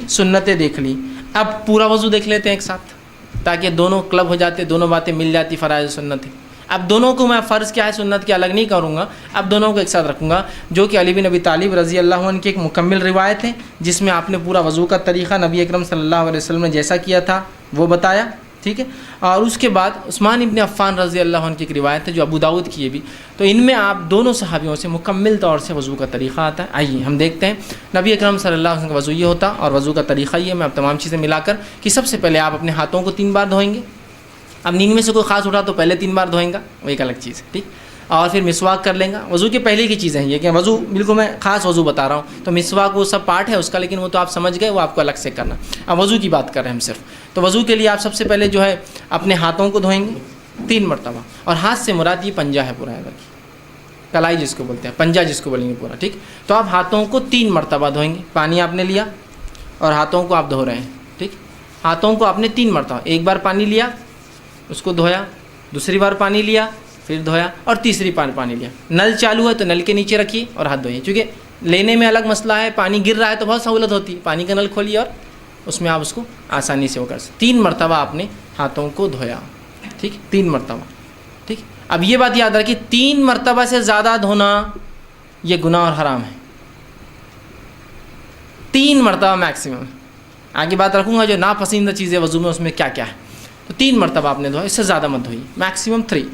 سنتیں دیکھ لی. اب پورا وضو دیکھ لیتے ہیں ایک ساتھ تاکہ دونوں کلب ہو جاتے, دونوں باتیں مل جاتی, فرائض سنتیں. اب دونوں کو میں فرض کیا ہے سنت کی الگ نہیں کروں گا, اب دونوں کو ایک ساتھ رکھوں گا, جو کہ علی بن ابی طالب رضی اللہ عنہ کی ایک مکمل روایت ہے جس میں آپ نے پورا وضو کا طریقہ نبی اکرم صلی اللہ علیہ وسلم نے جیسا کیا تھا وہ بتایا, ٹھیک ہے. اور اس کے بعد عثمان ابن عفان رضی اللہ عنہ کی ایک روایت ہے جو ابو داؤد کی ہے بھی, تو ان میں آپ دونوں صحابیوں سے مکمل طور سے وضو کا طریقہ آتا ہے. آئیے ہم دیکھتے ہیں نبی اکرم صلی اللہ علیہ وسلم کا وضو یہ ہوتا اور وضو کا طریقہ یہ. میں اب تمام چیزیں ملا کر کہ سب سے پہلے آپ اپنے ہاتھوں کو 3 بار دھوئیں گے. اب نیند میں سے کوئی خاص اٹھا تو پہلے 3 بار دھوئیں گا, وہ ایک الگ چیز ہے, ٹھیک. اور پھر مسواک کر لیں گا. وضو کے پہلے کی چیزیں ہیں یہ کہ وضو بالکل میں خاص وضو بتا رہا ہوں, تو مسواک وہ سب پارٹ ہے اس کا, لیکن وہ تو آپ سمجھ گئے, وہ آپ کو الگ سے کرنا. اب وضو کی بات کر رہے ہیں ہم صرف. تو وضو کے لیے آپ سب سے پہلے جو ہے اپنے ہاتھوں کو دھوئیں گے 3 مرتبہ, اور ہاتھ سے مراد یہ پنجہ ہے پورا, ہے کلائی جس کو بولتے ہیں, پنجہ جس کو بولیں گے پورا, ٹھیک. تو آپ ہاتھوں کو 3 مرتبہ دھوئیں گے. پانی آپ نے لیا اور ہاتھوں کو آپ دھو رہے ہیں, ٹھیک. ہاتھوں کو آپ نے 3 مرتبہ, ایک بار پانی لیا اس کو دھویا, دوسری بار پانی لیا پھر دھویا, اور تیسری بار پانی لیا. نل چالو ہے تو نل کے نیچے رکھیے اور ہاتھ دھوئیے, چونکہ لینے میں الگ مسئلہ ہے, پانی گر رہا ہے تو بہت سہولت ہوتی ہے, پانی کا نل کھولیے اور اس میں آپ اس کو آسانی سے وہ کر سکتے. 3 مرتبہ آپ نے ہاتھوں کو دھویا, ٹھیک, 3 مرتبہ, ٹھیک. اب یہ بات یاد رکھیے 3 مرتبہ سے زیادہ دھونا یہ گناہ اور حرام ہے. 3 مرتبہ میکسیمم. آگے بات رکھوں گا جو ناپسندیدہ چیزیں وضو میں اس میں کیا کیا ہے. تو 3 مرتبہ آپ نے دھویا, اس سے زیادہ مت دھوئیے, میکسیمم 3.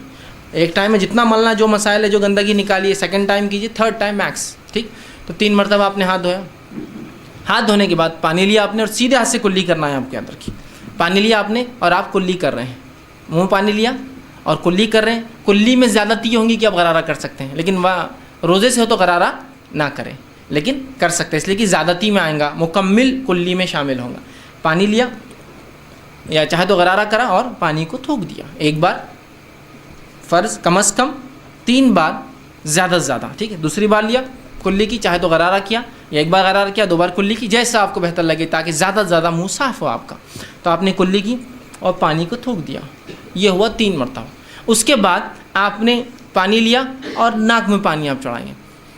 ایک ٹائم میں جتنا ملنا, جو مسائل ہے جو گندگی نکالیے, سیکنڈ ٹائم کیجیے, تھرڈ ٹائم میکس, ٹھیک. تو 3 مرتبہ آپ نے ہاتھ دھویا. ہاتھ دھونے کے بعد پانی لیا آپ نے اور سیدھے ہاتھ سے کلی کرنا ہے. آپ کے یاد رکھیے پانی لیا آپ نے اور آپ کلی کر رہے ہیں, منہ پانی لیا اور کلی کر رہے ہیں. کلی میں زیادتی ہوں گی کہ آپ غرارہ کر سکتے ہیں, لیکن روزے سے ہو تو غرارہ نہ کریں, لیکن کر سکتے ہیں اس لیے کہ زیادتی میں آئیں گا, مکمل کلی میں شامل ہوں گا. پانی لیا یا چاہے تو غرارہ کرا اور پانی کو تھوک دیا. ایک بار فرض, کم از کم 3 بار, زیادہ سے زیادہ, ٹھیک ہے. دوسری بار لیا کلی کی, چاہے تو غرارہ کیا, یا ایک بار غرارہ کیا 2 بار کلی کی, جیسا آپ کو بہتر لگے تاکہ زیادہ سے زیادہ منہ صاف ہو آپ کا. تو آپ نے کلی کی اور پانی کو تھوک دیا, یہ ہوا 3 مرتبہ. اس کے بعد آپ نے پانی لیا اور ناک میں پانی آپ چڑھائیں گے.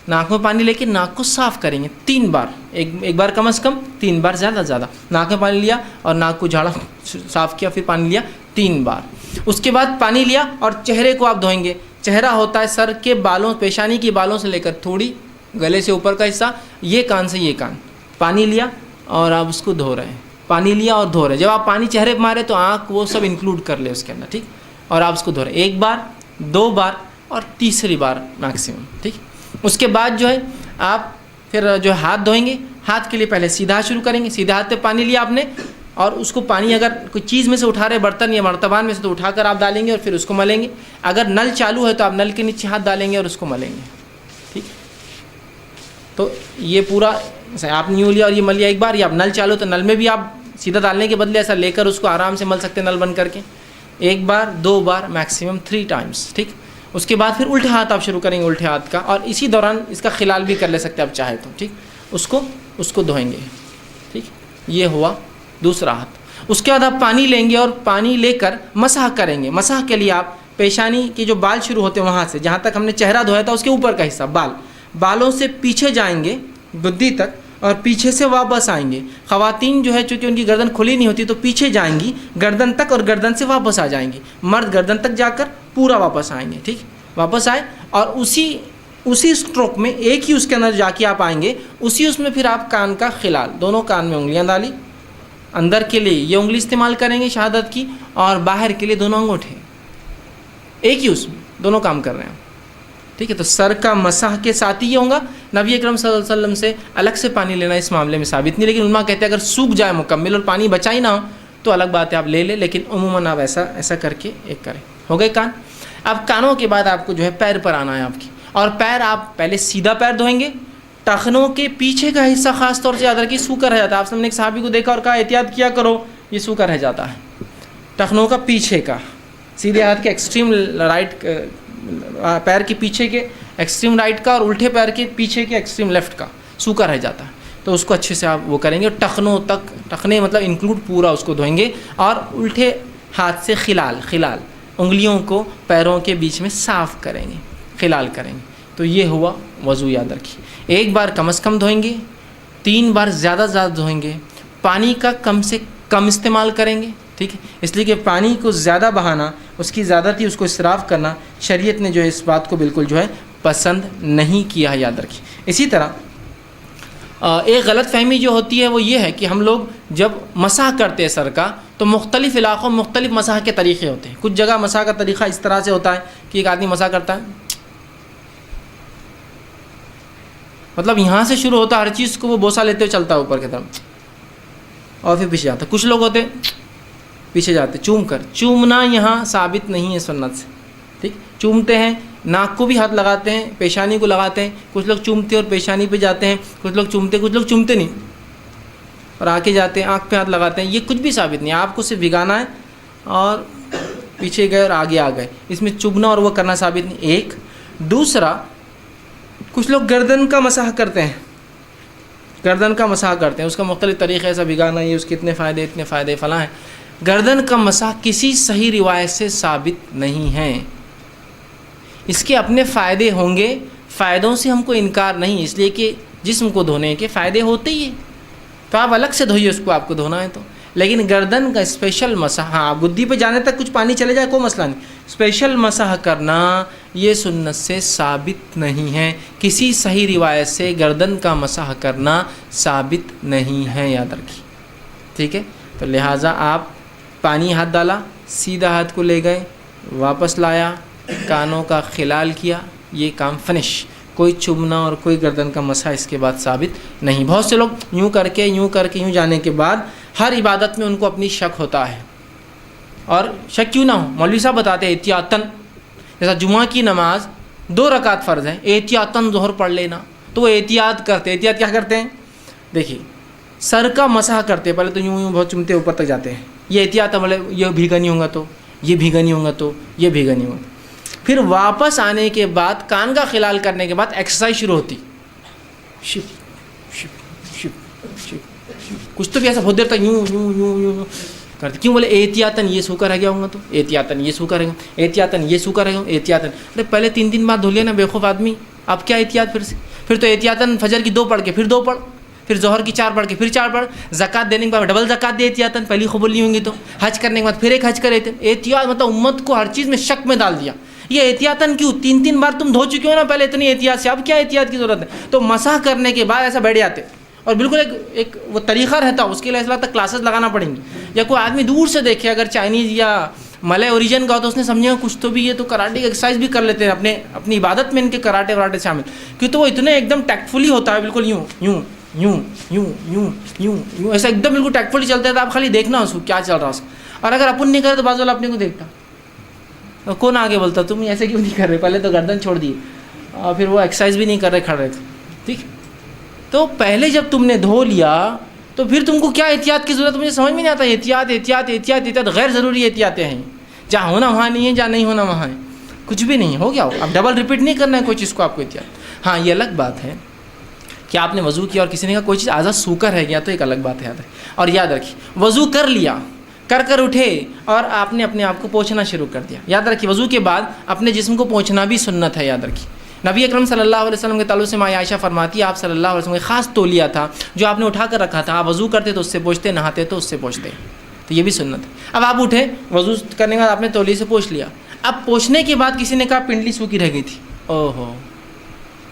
ناک میں پانی لے کے ناک کو صاف کریں گے 3 بار, ایک بار کم از کم, 3 بار زیادہ سے زیادہ. ناک میں پانی لیا اور ناک کو جھاڑا, صاف کیا, پھر پانی لیا 3 بار. اس کے بعد پانی لیا اور چہرے کو آپ دھوئیں گے. چہرہ ہوتا ہے سر کے بالوں, پیشانی کی بالوں سے لے کر تھوڑی گلے سے اوپر کا حصہ, یہ کان سے یہ کان. پانی لیا اور آپ اس کو دھو رہے ہیں, پانی لیا اور دھو رہے ہیں. جب آپ پانی چہرے پہ مارے تو آنکھ وہ سب انکلوڈ کر لے اس کے اندر, ٹھیک. اور آپ اس کو دھو رہے ہیں 1 بار 2 بار اور تیسری بار میکسیمم, ٹھیک. اس کے بعد جو ہے آپ پھر جو ہاتھ دھوئیں گے. ہاتھ کے لیے پہلے سیدھا شروع کریں گے. سیدھے ہاتھ پہ پانی لیا آپ نے اور اس کو پانی اگر کوئی چیز میں سے اٹھا رہے, برتن یا مرتبان میں سے, تو اٹھا کر آپ ڈالیں گے اور پھر اس کو ملیں گے. اگر نل چالو ہے تو آپ نل کے نیچے ہاتھ ڈالیں گے اور اس کو ملیں گے, ٹھیک. تو یہ پورا آپ نے یوں لیا اور یہ مل لیا ایک بار, یا آپ نل چالو تو نل میں بھی آپ سیدھا ڈالنے کے بدلے ایسا لے کر اس کو آرام سے مل سکتے ہیں نل بند کر کے. 1 بار 2 بار میکسیمم 3 ٹائمس, ٹھیک. اس کے بعد پھر الٹے ہاتھ آپ شروع کریں گے, الٹے ہاتھ کا, اور اسی دوران اس کا خلال بھی کر لے سکتے ہیں آپ چاہے تو, ٹھیک. اس کو دھوئیں گے, ٹھیک. یہ ہوا دوسرا ہاتھ. اس کے بعد آپ پانی لیں گے اور پانی لے کر مسح کریں گے. مسح کے لیے آپ پیشانی کے جو بال شروع ہوتے ہیں وہاں سے, جہاں تک ہم نے چہرہ دھویا تھا اس کے اوپر کا حصہ, بالوں سے پیچھے جائیں گے گدی تک اور پیچھے سے واپس آئیں گے. خواتین جو ہے چونکہ ان کی گردن کھلی نہیں ہوتی تو پیچھے جائیں گی گردن تک اور گردن سے واپس آ جائیں گی. مرد گردن تک جا کر پورا واپس آئیں گے, ٹھیک. واپس آئے اور اسی اسٹروک میں ایک ہی اس کے اندر جا کے آپ آئیں گے. اس میں پھر آپ کان کا خلال, دونوں کان میں انگلیاں ڈالی. اندر کے لیے یہ انگلی استعمال کریں گے شہادت کی, اور باہر کے لیے دونوں انگوٹھے. ایک ہی اس میں دونوں کام کر رہے ہیں, ٹھیک ہے. تو سر کا مسح کے ساتھ ہی یہ ہوگا. نبی اکرم صلی اللہ علیہ وسلم سے الگ سے پانی لینا اس معاملے میں ثابت نہیں, لیکن علماء کہتے ہیں اگر سوکھ جائے مکمل اور پانی بچا ہی نہ ہو تو الگ بات ہے, آپ لے لیں, لیکن عموماً آپ ایسا کر کے ایک کریں. ہو گئے کان. اب کانوں کے بعد آپ کو جو ہے پیر پر آنا ہے آپ کی, اور پیر آپ پہلے سیدھا پیر دھوئیں گے. ٹخنوں کے پیچھے کا حصہ خاص طور سے یاد رکھیے سوکھا رہ جاتا ہے. آپ نے ایک صحابی کو دیکھا اور کہا احتیاط کیا کرو, یہ سوکھا رہ جاتا ہے. ٹخنوں کا پیچھے کا, سیدھے ہاتھ کے ایکسٹریم رائٹ, پیر کے پیچھے کے ایکسٹریم رائٹ کا اور الٹے پیر کے پیچھے کے ایکسٹریم لیفٹ کا سوکھا رہ جاتا ہے. تو اس کو اچھے سے آپ وہ کریں گے. ٹخنوں تک, ٹخنے مطلب انکلوڈ پورا اس کو دھوئیں گے, اور الٹے ہاتھ سے خلال انگلیوں کو پیروں کے بیچ میں صاف کریں گے, خلال کریں گے. تو یہ ہوا وضو, یاد رکھیے. 1 بار کم از کم دھوئیں گے, 3 بار زیادہ دھوئیں گے, پانی کا کم سے کم استعمال کریں گے، ٹھیک ہے، اس لیے کہ پانی کو زیادہ بہانا، اس کی زیادتی، اس کو اسراف کرنا شریعت نے جو ہے اس بات کو بالکل جو ہے پسند نہیں کیا ہے، یاد رکھیے۔ اسی طرح ایک غلط فہمی جو ہوتی ہے وہ یہ ہے کہ ہم لوگ جب مسح کرتے ہیں سر کا تو مختلف علاقوں میں مختلف مسح کے طریقے ہوتے ہیں۔ کچھ جگہ مسح کا طریقہ اس طرح سے ہوتا ہے کہ ایک آدمی مسح کرتا ہے، مطلب یہاں سے شروع ہوتا ہے ہر چیز کو وہ بوسہ لیتے ہوئے چلتا ہے اوپر کی طرف اور پھر پیچھے جاتا ہے۔ کچھ لوگ ہوتے ہیں پیچھے جاتے چوم کر، چومنا یہاں ثابت نہیں ہے سنت سے، ٹھیک، چومتے ہیں، ناک کو بھی ہاتھ لگاتے ہیں، پیشانی کو لگاتے ہیں، کچھ لوگ چومتے اور پیشانی پہ جاتے ہیں، کچھ لوگ چومتے نہیں اور آ کے جاتے ہیں، آنکھ پہ ہاتھ لگاتے ہیں، یہ کچھ بھی ثابت نہیں ہے۔ آپ کو صرف بھگانا ہے اور پیچھے گئے اور آگے آ گئے، اس میں چبنا اور وہ کرنا ثابت نہیں۔ ایک دوسرا، کچھ لوگ گردن کا مسح کرتے ہیں، گردن کا مسح کرتے ہیں، اس کا مختلف طریقے ایسا بھگانا، یہ اس کے اتنے فائدے فلاں ہیں۔ گردن کا مسح کسی صحیح روایت سے ثابت نہیں ہے، اس کے اپنے فائدے ہوں گے، فائدوں سے ہم کو انکار نہیں، اس لیے کہ جسم کو دھونے کے فائدے ہوتے ہی ہیں، تو آپ الگ سے دھوئیے اس کو، آپ کو دھونا ہے تو۔ لیکن گردن کا اسپیشل مسح، ہاں گدی پہ جانے تک کچھ پانی چلے جائے کوئی مسئلہ نہیں، اسپیشل مسح کرنا یہ سنت سے ثابت نہیں ہے، کسی صحیح روایت سے گردن کا مسح کرنا ثابت نہیں ہے، یاد رکھیے، ٹھیک ہے۔ تو لہٰذا آپ پانی ہاتھ ڈالا، سیدھا ہاتھ کو لے گئے، واپس لایا، کانوں کا خلال کیا، یہ کام فنش، کوئی چومنا اور کوئی گردن کا مسح اس کے بعد ثابت نہیں۔ بہت سے لوگ یوں کر کے یوں جانے کے بعد ہر عبادت میں ان کو اپنی شک ہوتا ہے، اور شک کیوں نہ ہو، مولوی صاحب بتاتے ہیں احتیاطاً، جیسا جمعہ کی نماز 2 رکعت فرض ہے، احتیاطاً ظہر پڑھ لینا، تو وہ احتیاط کرتے، احتیاط کیا کرتے ہیں، دیکھیے سر کا مسح کرتے پہلے تو یوں بہت چومتے اوپر تک جاتے ہیں، یہ احتیاط عمل ہے، یہ بھیگا نہیں ہوگا تو یہ بھیگا نہیں ہوگا تو یہ بھیگا نہیں ہوگا۔ پھر واپس آنے کے بعد کان کا خلال کرنے کے بعد ایکسرسائز شروع ہوتی، شپ شپ شپ شپ، کچھ تو بھی ایسا بہت دیر تک یوں کرتے، کیوں بولے احتیاطاً یہ سوکھا رہ گیا ہوگا تو احتیاطاً یہ سوکھا رہے گا، احتیاطاً یہ سوکھا رہے گا، احتیاطاً، ارے پہلے 3 بار دھو لیا نا بیوقوف آدمی، اب کیا احتیاط پھر تو احتیاطاً فجر کی 2 پڑھ کے پھر 2 پڑھ، پھر ظہر کی 4 پڑھ کے پھر 4 پڑھ، زکوٰۃ دینے کے بعد ڈبل زکوٰۃ دے احتیاطاً، پہلی قبول نہیں ہوں گی تو، حج کرنے کے بعد پھر ایک حج کرے تھے، احتیاط مطلب امت کو ہر چیز میں شک میں ڈال دیا۔ یہ احتیاطاً کیوں، 3 بار تم دھو چکے ہو نا پہلے اتنی احتیاط سے، اب کیا احتیاط کی ضرورت ہے؟ تو مسح کرنے کے بعد ایسا بیٹھ جاتے، اور بالکل ایک وہ طریقہ رہتا، اس کے لیے اس تک کلاسز لگانا پڑیں گی، یا کوئی آدمی دور سے دیکھے اگر چائنیز یا ملے اوریجن کا ہو تو اس نے سمجھے کچھ تو بھی، یہ تو کراٹے کی ایکسرسائز بھی کر لیتے ہیں، اپنی عبادت میں ان کے کراٹے وراٹے شامل، کیوں تو وہ اتنے ایک دم ٹیکٹفلی ہوتا ہے، بالکل یوں ایسا ایک دم بالکل ٹیکٹفلی چلتا ہے، تو آپ خالی دیکھنا اس کو کیا چل رہا ہے اس کو، اور اگر اپن نہیں کرے تو بعض والا اپنے کو دیکھتا، کون آگے بولتا تم ایسے کیوں نہیں کر رہے، پہلے تو گردن چھوڑ دیے اور پھر وہ ایکسرسائز بھی نہیں کر رہے، کھڑ رہے تھے، ٹھیک۔ تو پہلے جب تم نے دھو لیا تو پھر تم کو کیا احتیاط کی ضرورت، مجھے سمجھ میں نہیں آتا، احتیاط غیر ضروری احتیاطیں ہیں، جہاں ہونا وہاں نہیں ہے، جہاں نہیں ہونا وہاں ہے، کچھ بھی نہیں ہو گیا ہو، اب ڈبل ریپیٹ نہیں کرنا ہے کوئی چیز کو آپ کو احتیاط۔ ہاں یہ الگ بات ہے کہ آپ نے وضو کیا اور کسی نے کہا کوئی چیز آدھا سوکھا رہ گیا، تو ایک الگ بات ہے، یاد ہے، اور یاد رکھیے وضو کر لیا، کر اٹھے اور آپ نے اپنے آپ کو پوچھنا شروع کر دیا، یاد رکھیے وضو کے بعد اپنے جسم کو پوچھنا بھی سنت ہے، یاد رکھیے۔ نبی اکرم صلی اللہ علیہ وسلم کے تعلق سے ماں عائشہ فرماتی ہے، آپ صلی اللہ علیہ وسلم کا خاص تولیہ تھا جو آپ نے اٹھا کر رکھا تھا، آپ وضو کرتے تو اس سے پوچھتے، نہاتے تو اس سے پوچھتے، تو یہ بھی سنت ہے۔ اب آپ اٹھے، وضو کرنے کے بعد آپ نے تولیے سے پوچھ لیا، اب پوچھنے کے بعد کسی نے کہا پنڈلی سوکھی رہ گئی تھی، اوہو،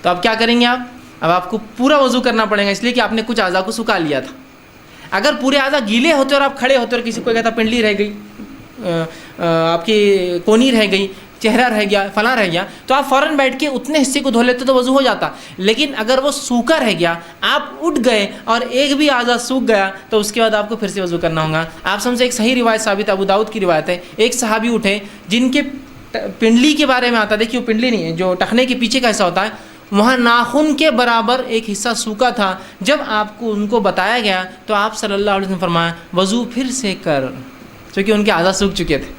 تو اب کیا کریں گے آپ؟ اب آپ کو پورا وضو کرنا پڑے گا، اس لیے کہ آپ نے کچھ اعضاء کو سکھا لیا تھا۔ اگر پورے اعضاء گیلے ہوتے اور آپ کھڑے ہوتے اور کسی کو کہتا پنڈلی رہ گئی، آپ کی کونی رہ گئی، چہرہ رہ گیا، فلاں رہ گیا، تو آپ فوراً بیٹھ کے اتنے حصے کو دھو لیتے تو وضو ہو جاتا۔ لیکن اگر وہ سوکھا رہ گیا، آپ اٹھ گئے اور ایک بھی اعضاء سوکھ گیا، تو اس کے بعد آپ کو پھر سے وضو کرنا ہوگا۔ آپ سمجھے ایک صحیح روایت ثابت ابو داؤد کی روایت ہے، ایک صحابی اٹھے جن کے پنڈلی کے بارے میں آتا، دیکھیے وہ پنڈلی نہیں ہے، جو ٹخنے کے پیچھے کا حصہ ہوتا ہے، وہاں ناخن کے برابر ایک حصہ سوکھا تھا۔ جب آپ کو ان کو بتایا گیا تو آپ صلی اللہ علیہ وسلم فرمایا وضو پھر سے کر، چونکہ ان کے اعضاء سوکھ چکے تھے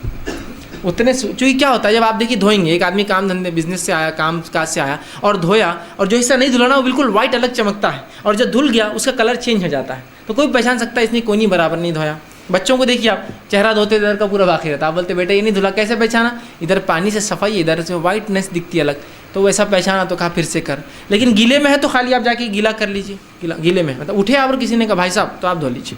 اتنے، چونکہ کیا ہوتا ہے جب آپ دیکھیے دھوئیں گے، ایک آدمی کام دھندے بزنس سے آیا، کام کاج سے آیا اور دھویا، اور جو حصہ نہیں دھلانا وہ بالکل وائٹ الگ چمکتا ہے، اور جب دھل گیا اس کا کلر چینج ہو جاتا ہے، تو کوئی پہچان سکتا ہے اس نے کونی برابر نہیں دھویا۔ بچوں کو دیکھیے آپ، چہرہ دھوتے ادھر کا پورا باقی رہتا، آپ بولتے بیٹا یہ نہیں دھلا، کیسے پہچانا؟ ادھر پانی سے صفائی، ادھر سے وائٹنس دکھتی الگ، تو ویسا پہچانا تو کہا پھر سے کر۔ لیکن گیلے میں ہے تو خالی آپ جا کے گیلا کر لیجیے، گیلے میں مطلب اٹھے آپ اور کسی نے کہا بھائی صاحب تو آپ دھو لیجیے،